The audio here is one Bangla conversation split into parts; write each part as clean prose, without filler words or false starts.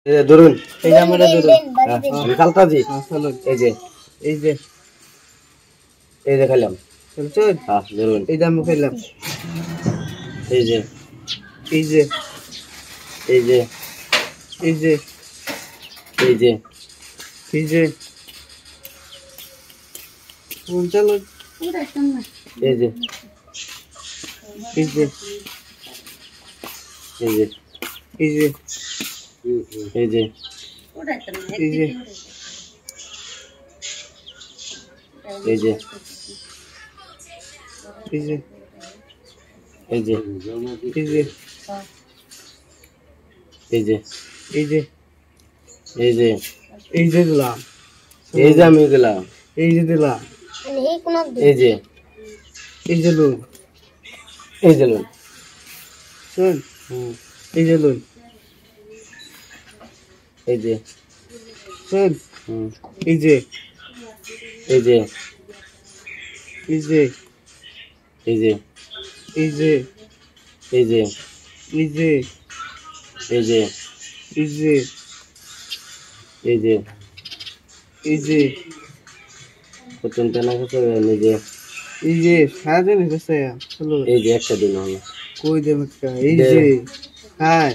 ধরুন এই যে আমরা ধরুন আমি খালতাছি চলুন এই যে এই যে খেলাম চলছেন ধরুন এই যে আমি খেললাম এই যে এই যে এই যে এই যে এই যে এই যে চলুন এই যে এই যে এই যে এই যে এই যে এই যে এই যে এই যে এই যে এই যে এই যে এই যে এই যে এই যে দিলাম এই যে আমি গেলাম এই যে দিলাম এই যে এই যে লুন এই যে লোন শুন এই যে লুন এই যে শুন হুম এই যে এই যে এই যে এই যে এই যে এই যে এই যে এই যে এই যে এই যে এই যে কতন টানা করতে নিজে এই যে সারাদিন হচ্ছে চলো এই যে একটা দিন হলো কই দেব একটা এই যে হ্যাঁ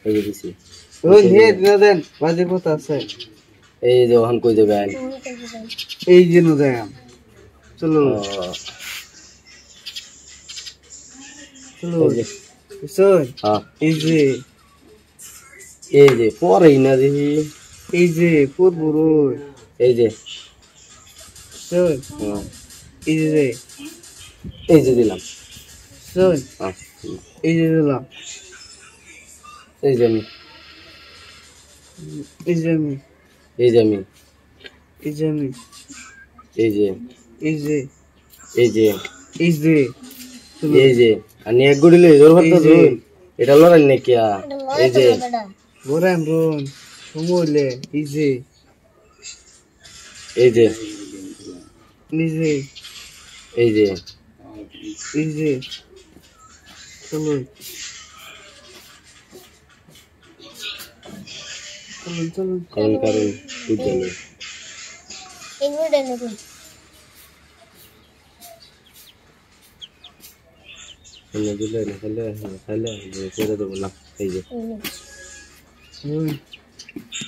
এই যে দিছি ওই নিয়ে না দেন বাজে কথা আছে এই যে ওখান কই দেবেন এই যে না দেয় চলো চলো এই যে শোন এই যে পরেই না দেখি এই যে পূর্ব এই যে শোন এই যে এই যে দিলাম শোন এই যে দিলাম এই যে আমি এই যে আমি এই যে আমি এই যে আমি এই যে এই যে এই যে এই যে এই যে আর এক গুড়ি লই ধর ভাত তো এটা লড়াই না কিয়া এই যে বরাম রোন সমলে এই যে এই যে এই যে এই যে এই যে চলো চলুন চলুন কারণ কারণ বুঝলো এনে দিলে না খাইলে করে দেবো না এই যে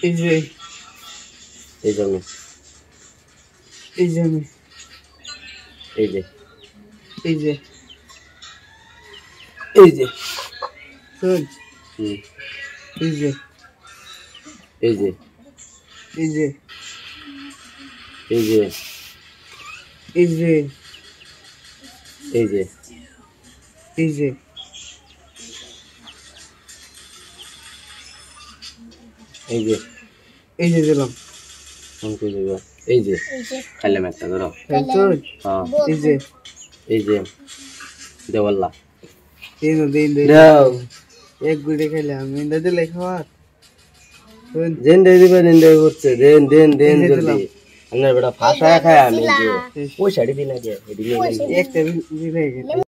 এই যে এই যে আমি এই যে আমি এই যে এই যে এই যে শোন এই যে এই যে এই যে এই যে এই যে এই যে এই যে এই যে এই যে দিলাম ফোন করে দেবো এই যে খাইলাম একটা ধরো শোন হ্যাঁ এই যে দেওয়াল্লা দিন দিন দিন দাও এক গুড়ি খেলাম ইন্দা দিলে খাওয়ার শোন দেন দে দিবেন এন্ডে করছে দেন দেন দেন এই যে জলদি দিলাম। আমরা বেটা ফাটা খায় আমি যে পয়সা দিবি না কে এদিকে একটা দিলে